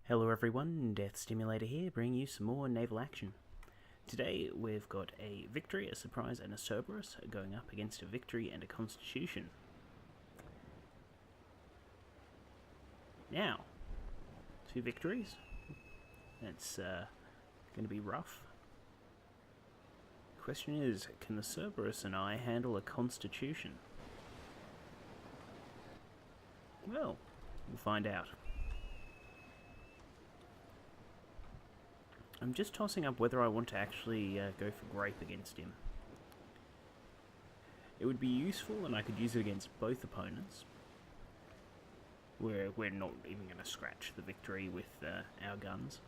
Hello everyone, Death Stimulator here, bringing you some more naval action. Today we've got a victory, a surprise and a Cerberus going up against a victory and a constitution. Now, two victories. That's going to be rough. Question is, can the Cerberus and I handle a constitution? Well, we'll find out. I'm just tossing up whether I want to actually go for Grape against him. It would be useful and I could use it against both opponents. We're not even going to scratch the victory with our guns.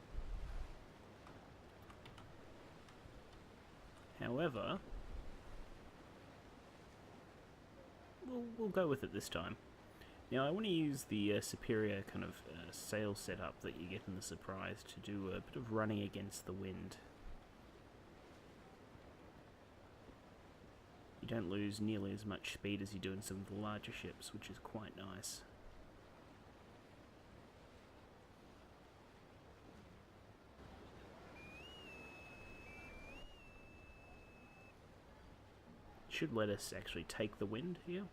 However, we'll go with it this time. Now I want to use the superior kind of sail setup that you get in the surprise to do a bit of running against the wind. You don't lose nearly as much speed as you do in some of the larger ships, which is quite nice. Should let us actually take the wind here.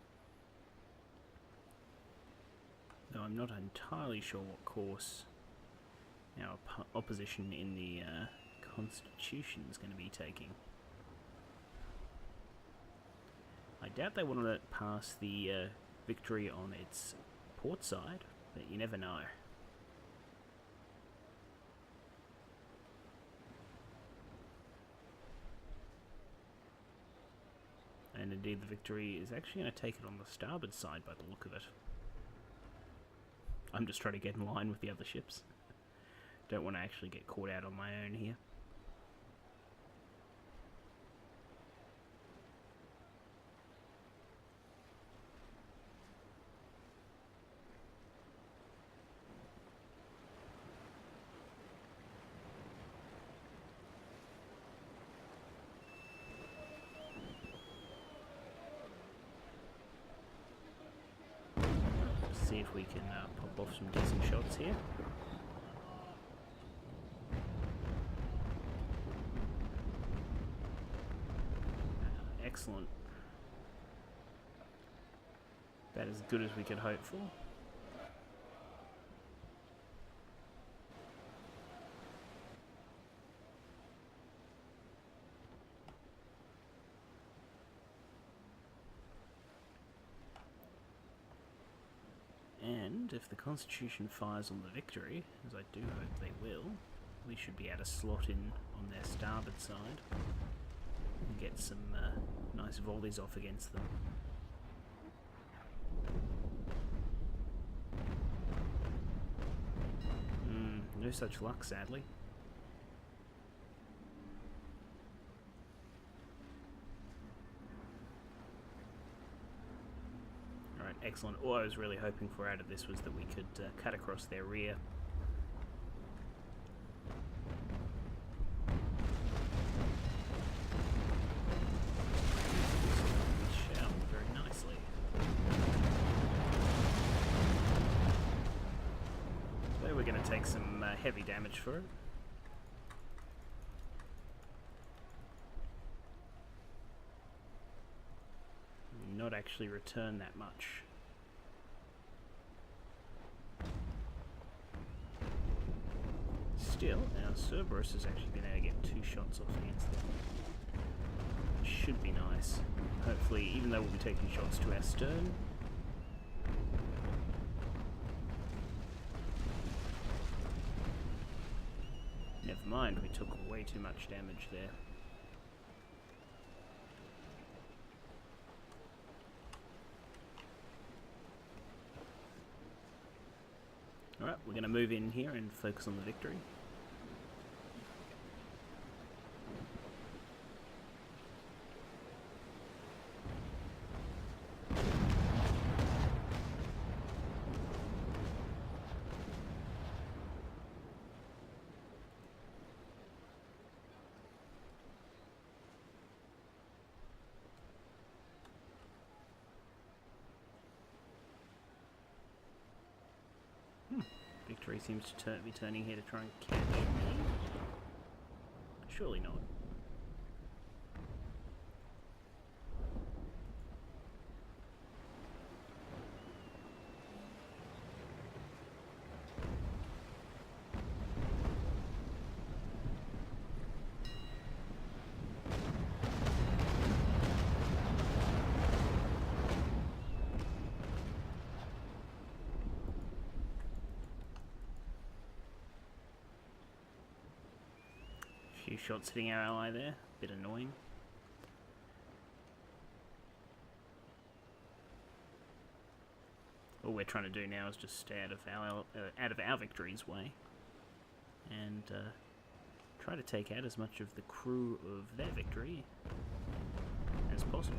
Though I'm not entirely sure what course our opposition in the Constitution is going to be taking. I doubt they want to let pass the victory on its port side, but you never know. And indeed the victory is actually going to take it on the starboard side by the look of it. I'm just trying to get in line with the other ships. Don't want to actually get caught out on my own here. See if we can pop off some decent shots here. Excellent. About as good as we could hope for. And if the Constitution fires on the victory, as I do hope they will, we should be able to slot in on their starboard side and get some nice volleys off against them. No such luck, sadly. Alright, excellent. All I was really hoping for out of this was that we could cut across their rear. Very nicely. So we're going to take some heavy damage for it. Not actually return that much. Still, our Cerberus has actually been able to get 2 shots off against them. Should be nice. Hopefully, even though we'll be taking shots to our stern. Never mind, we took way too much damage there. Alright, we're going to move in here and focus on the victory. Victory seems to be turning here to try and catch me. Surely not. Few shots hitting our ally there, bit annoying. All we're trying to do now is just stay out of our victory's way, and try to take out as much of the crew of their victory as possible.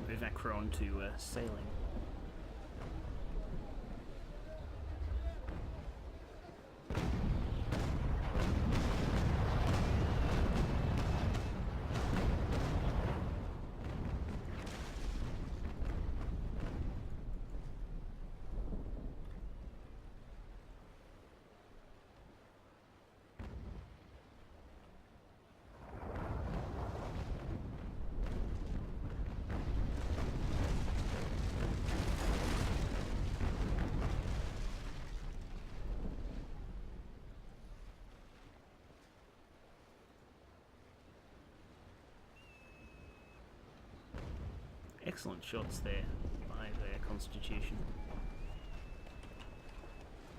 Move that crew on to sailing. Excellent shots there by the Constitution.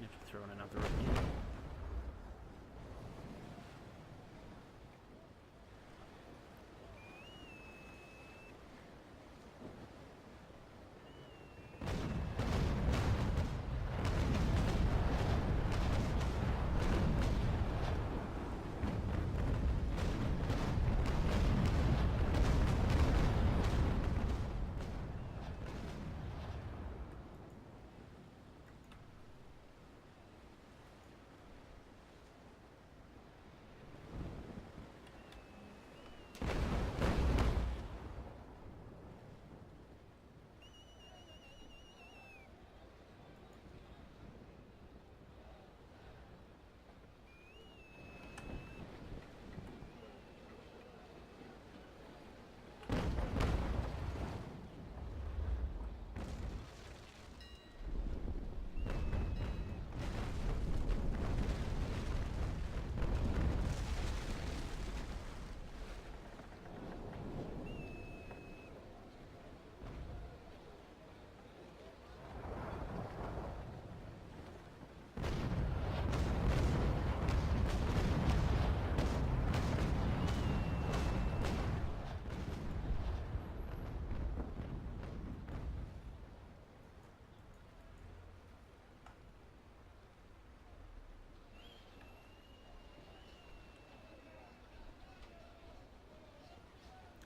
You have to throw in another repair.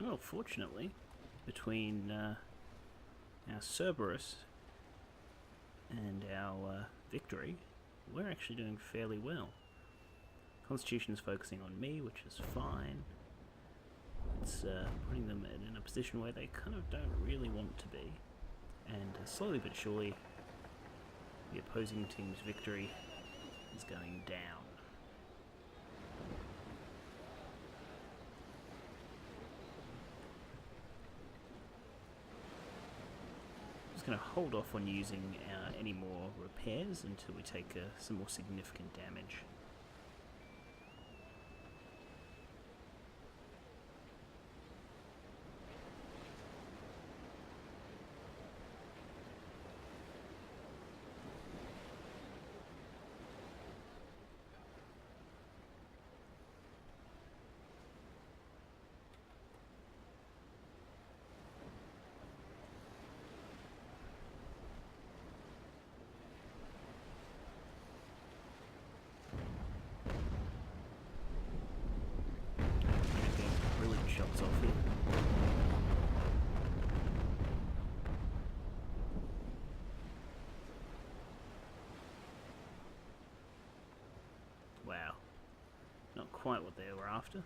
Well, fortunately, between our Cerberus and our victory, we're actually doing fairly well. Constitution is focusing on me, which is fine. It's putting them in a position where they kind of don't really want to be. And slowly but surely, the opposing team's victory is going down. Going to hold off on using any more repairs until we take some more significant damage. shots off here. Wow. Not quite what they were after.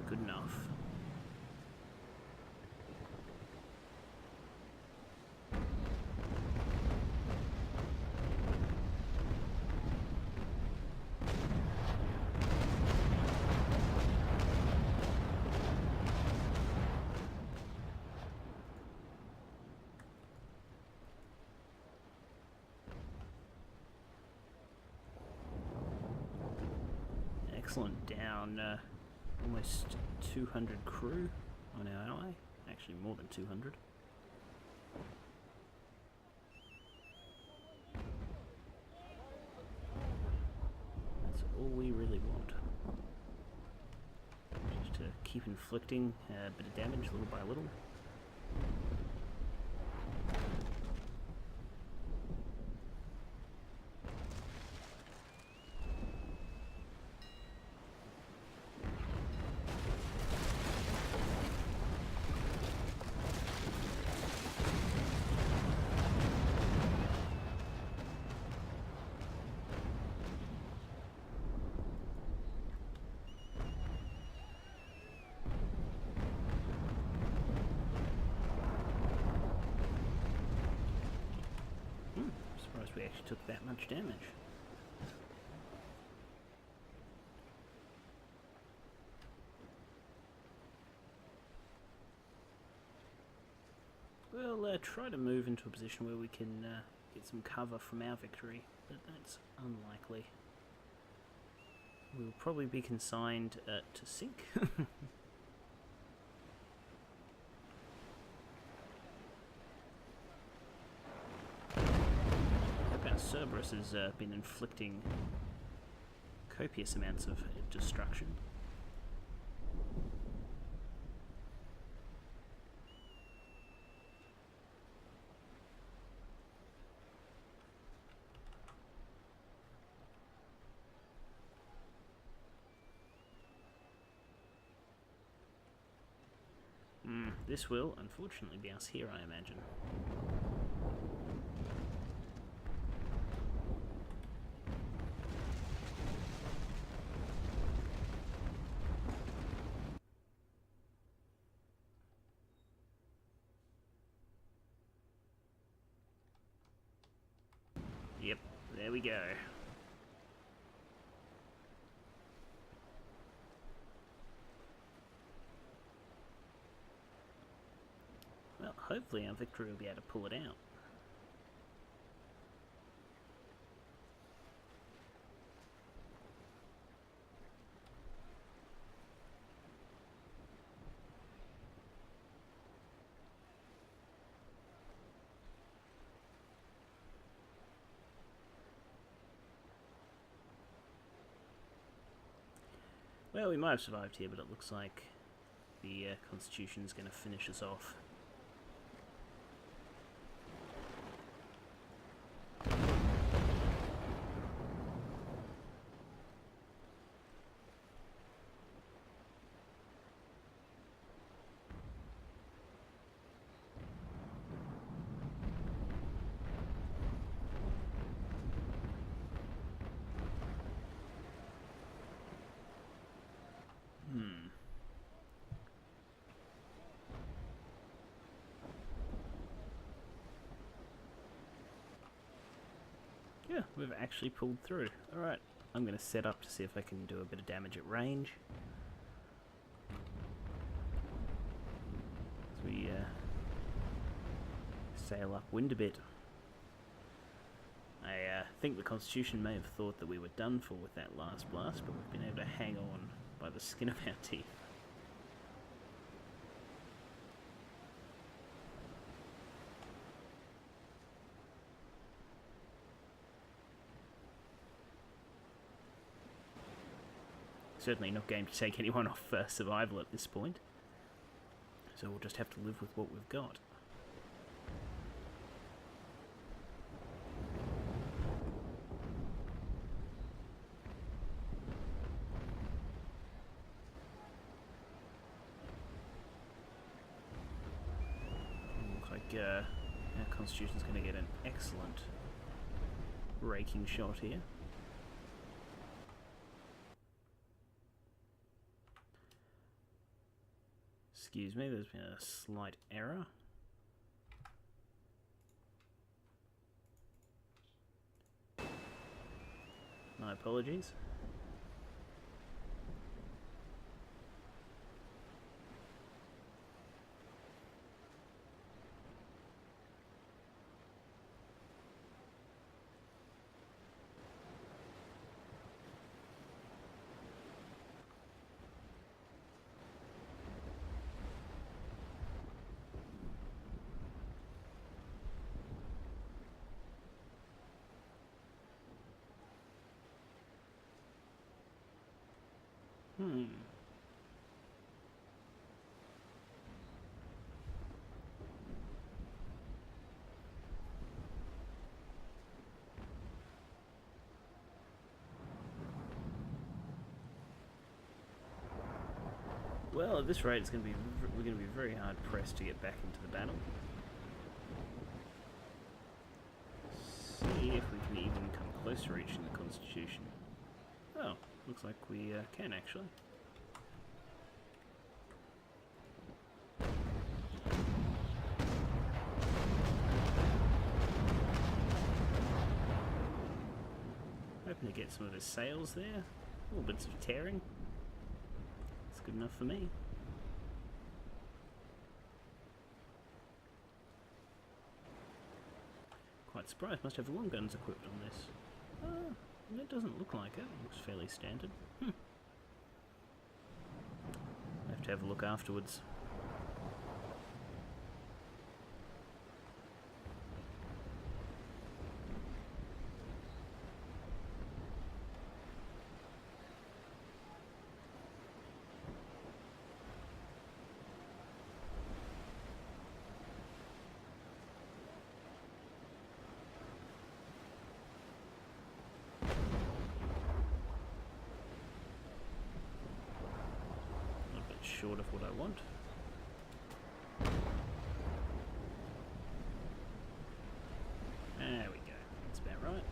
Good enough. Excellent. Down almost 200 crew on our ally. Actually more than 200. That's all we really want. Just to keep inflicting a bit of damage little by little. We actually took that much damage. We'll try to move into a position where we can get some cover from our victory, but that's unlikely. We'll probably be consigned to sink. Cerberus has been inflicting copious amounts of destruction. This will, unfortunately, be us here, I imagine. Yep, there we go. Well, hopefully our victory will be able to pull it out. Well, we might have survived here, but it looks like the Constitution is going to finish us off. Yeah, we've actually pulled through. Alright, I'm going to set up to see if I can do a bit of damage at range. As we sail upwind a bit. I think the Constitution may have thought that we were done for with that last blast, but we've been able to hang on by the skin of our teeth. Certainly not going to take anyone off survival at this point. So we'll just have to live with what we've got. our Constitution's going to get an excellent raking shot here. Excuse me, there's been a slight error. My apologies. Well, at this rate, we're going to be very hard pressed to get back into the battle. See if we can even come close to reaching the Constitution. Oh, looks like we can actually. Hoping to get some of his sails there. Little bits of tearing. That's good enough for me. Quite surprised. Must have long guns equipped on this. It doesn't look like it. It looks fairly standard. I'll have to have a look afterwards. Short of what I want. There we go. That's about right.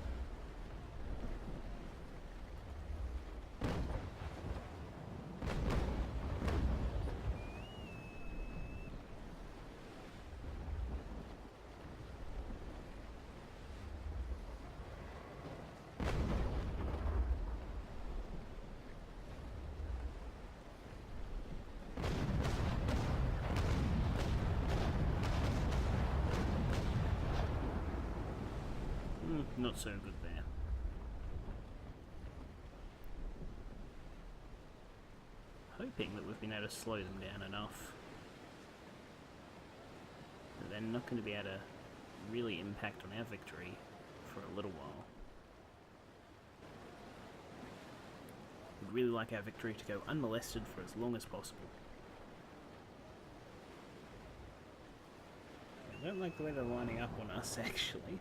Not so good there. Hoping that we've been able to slow them down enough that they're not going to be able to really impact on our victory for a little while. We'd really like our victory to go unmolested for as long as possible. I don't like the way they're lining up on us, actually.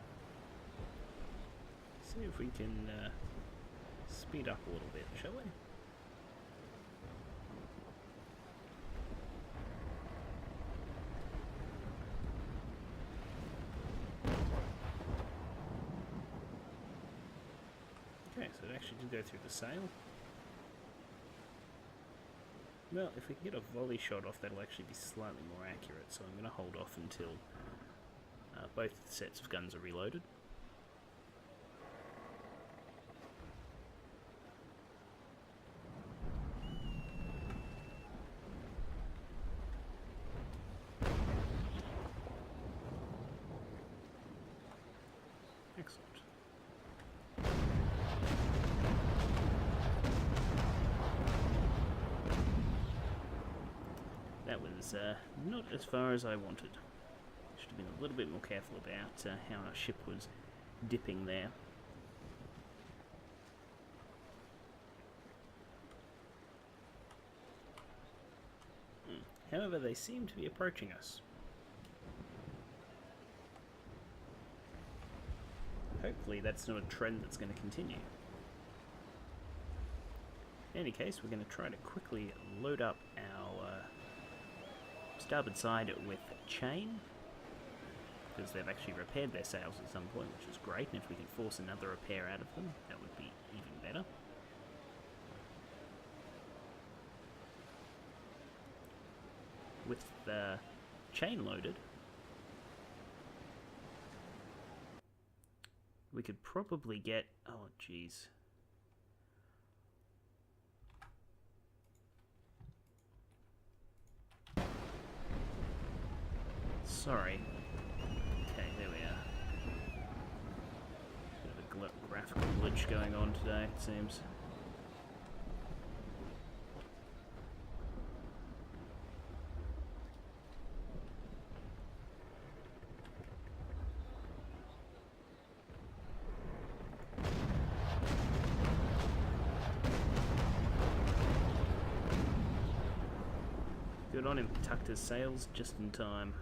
See if we can speed up a little bit, shall we? Okay, so it actually did go through the sail. Well, if we can get a volley shot off, that'll actually be slightly more accurate, so I'm going to hold off until both sets of guns are reloaded. Excellent. That was not as far as I wanted. Should have been a little bit more careful about how our ship was dipping there. However, they seem to be approaching us. Hopefully that's not a trend that's going to continue. In any case, we're going to try to quickly load up our starboard side with chain. because they've actually repaired their sails at some point, which is great, and if we can force another repair out of them, that would be even better. With the chain loaded, we could probably get... oh, jeez. Sorry. Okay, there we are. Bit of a graphical glitch going on today, it seems. Good on him, tucked his sails just in time.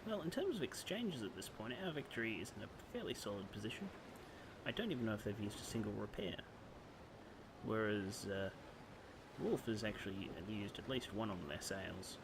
Well, in terms of exchanges at this point, our victory is in a fairly solid position. I don't even know if they've used a single repair. Whereas Wolf has actually used at least one on their sails.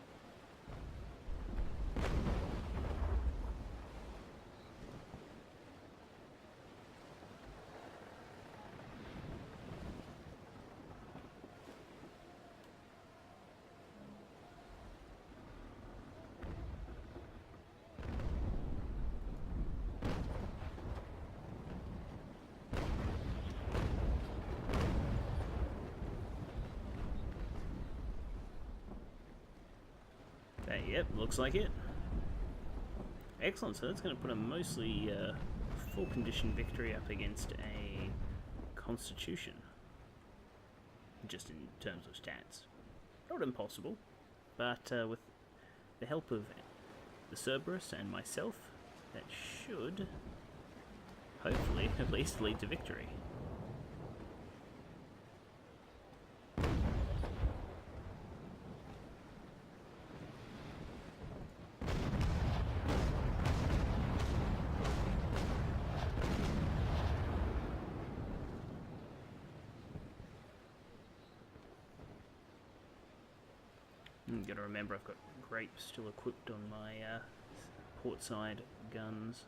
Yep, looks like it. Excellent, so that's going to put a mostly full condition victory up against a Constitution. Just in terms of stats. Not impossible, but with the help of the Cerberus and myself, that should hopefully at least lead to victory. Got to remember I've got grape still equipped on my portside guns.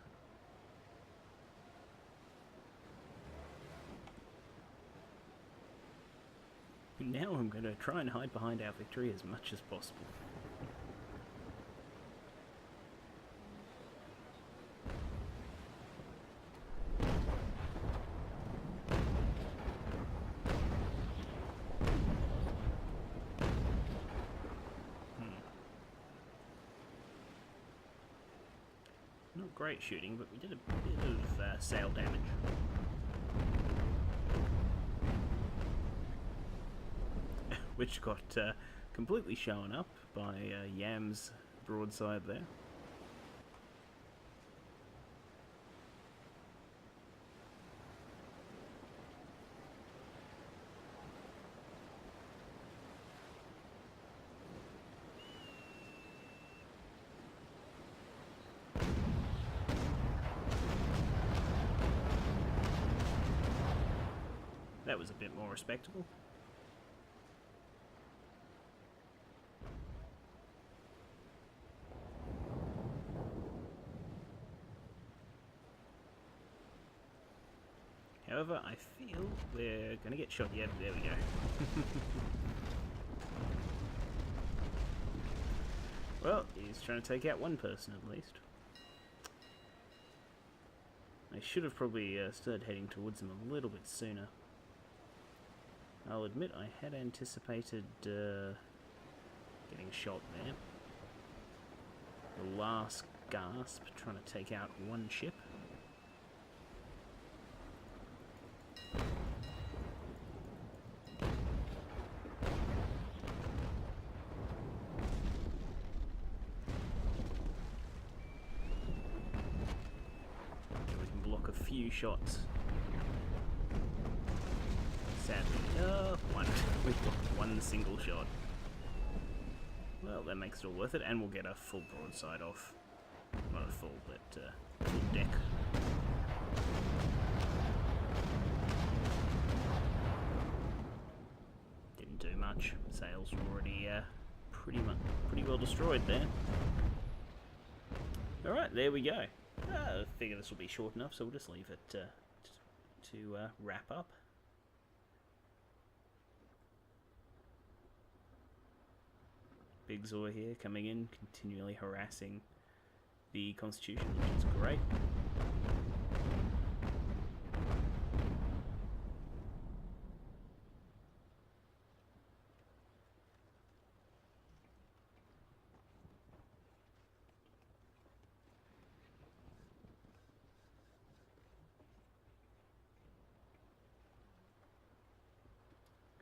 Now I'm going to try and hide behind our victory as much as possible. Not great shooting, but we did a bit of sail damage. Which got completely shown up by Yam's broadside there. That was a bit more respectable. However, I feel we're going to get shot. Yep, there we go. Well, he's trying to take out one person at least. I should have probably started heading towards him a little bit sooner. I'll admit I had anticipated getting shot there. The last gasp, trying to take out one ship. We can block a few shots. Sadly, we've got one single shot. Well, that makes it all worth it, and we'll get a full broadside off. Not a full, but full deck. Didn't do much. Sails were already pretty well destroyed there. Alright, there we go. I figure this will be short enough, so we'll just leave it to wrap up. Big Zor here coming in, continually harassing the Constitution, which is great.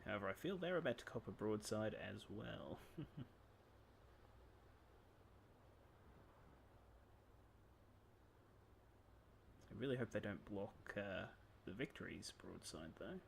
However, I feel they're about to cop a broadside as well. I really hope they don't block the Victory's broadside, though.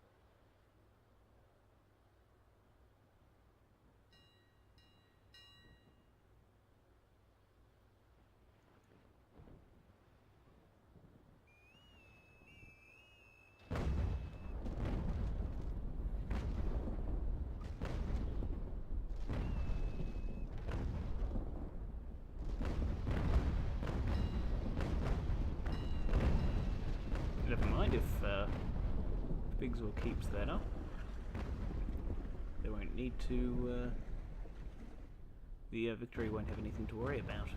Never mind if Big Zor keeps that up. They won't need to. The Victory won't have anything to worry about.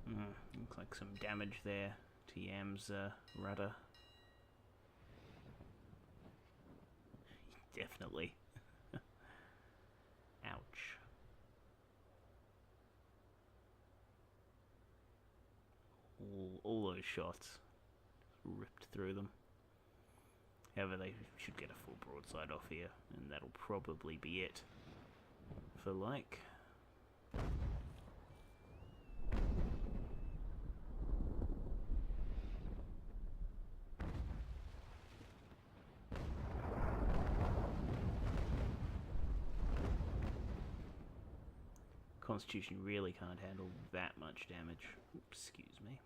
Looks like some damage there to Yam's rudder. Definitely. Ouch. All those shots ripped through them. However, they should get a full broadside off here, and that'll probably be it for like. Constitution really can't handle that much damage. Oops, excuse me.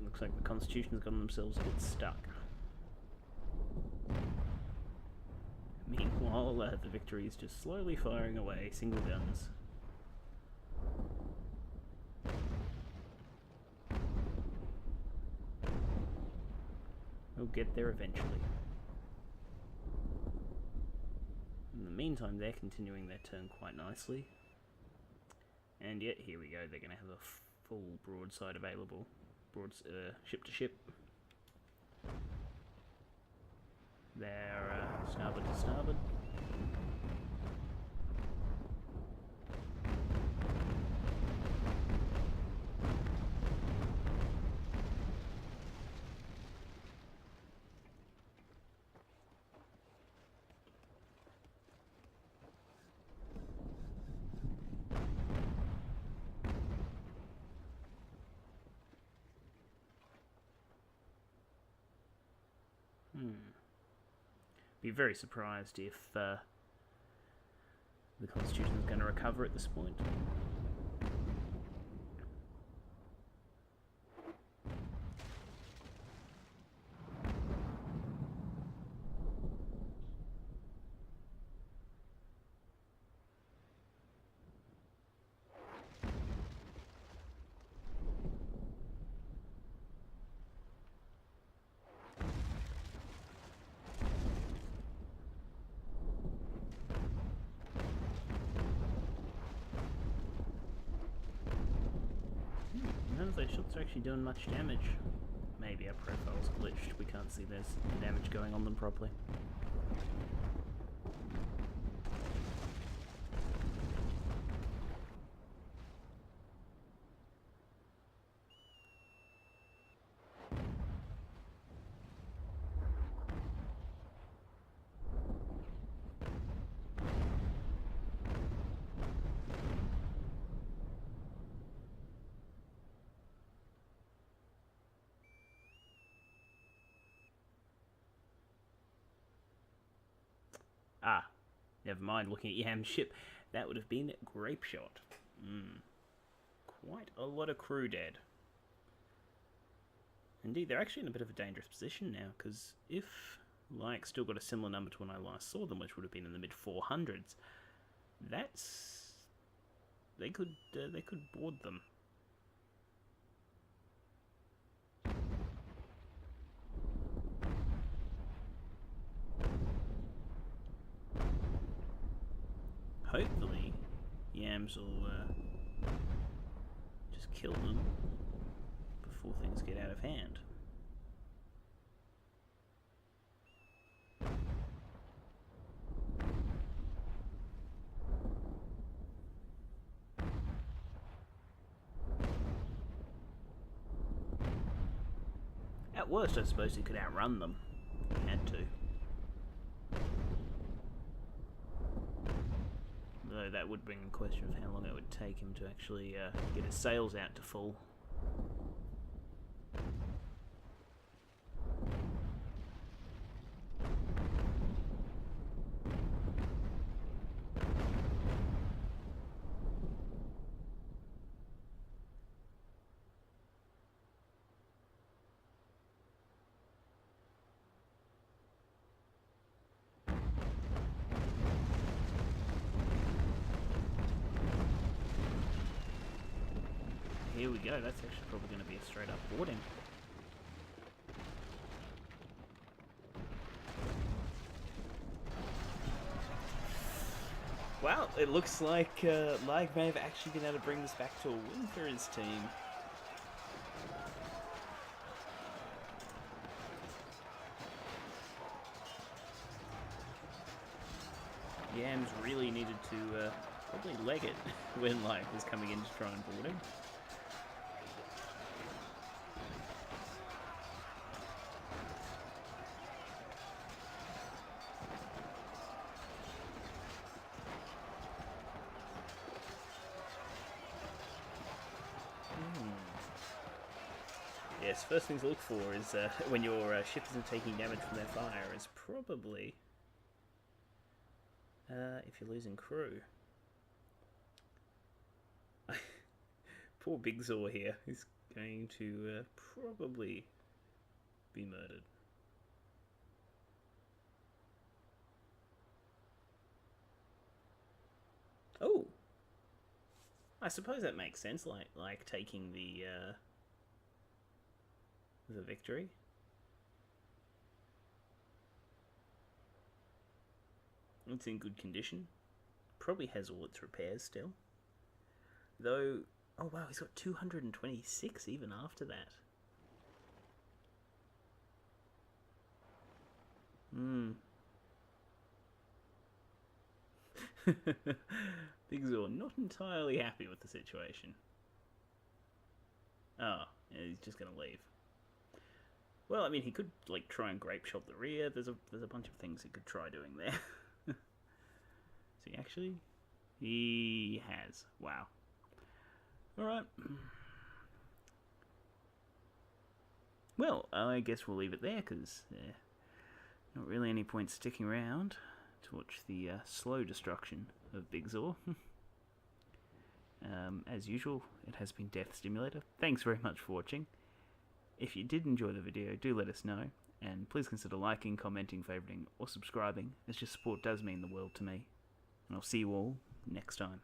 Looks like the Constitution's gotten themselves a bit stuck. Meanwhile, the Victory is just slowly firing away single guns. We'll get there eventually. In the meantime, they're continuing their turn quite nicely. And yet, here we go, they're going to have a full broadside available. Ship to ship. They're starboard to starboard. Be very surprised if the Constitution is going to recover at this point. shots are actually doing much damage. Maybe our profile's glitched. We can't see there's damage going on them properly. Ah, never mind looking at Yam's ship. That would have been grape shot. Quite a lot of crew dead. Indeed, they're actually in a bit of a dangerous position now, because if like still got a similar number to when I last saw them, which would have been in the mid 400s, that's they could board them. Hopefully, Yams will just kill them before things get out of hand. At worst, I suppose he could outrun them. He had to. Though that would bring a question of how long it would take him to actually get his sails out to full. Here we go, that's actually probably going to be a straight up boarding. Well, it looks like Lag may have actually been able to bring this back to a win for his team. Yams really needed to probably leg it when Lag was coming in to try and board him. Yes, first things to look for is when your ship isn't taking damage from their fire is probably if you're losing crew. Poor Big Zor here is going to probably be murdered. Oh, I suppose that makes sense. Like taking the victory. It's in good condition. Probably has all its repairs still. Though, oh wow, he's got 226 even after that. Big Zor not entirely happy with the situation. Oh, yeah, he's just gonna leave. Well, I mean, he could like try and grape shot the rear. There's a bunch of things he could try doing there. See, actually, he has. Wow. All right. Well, I guess we'll leave it there because not really any point sticking around to watch the slow destruction of Big Zor. As usual, it has been Death Stimulator. Thanks very much for watching. If you did enjoy the video, do let us know, and please consider liking, commenting, favouriting, or subscribing, as your support does mean the world to me. And I'll see you all next time.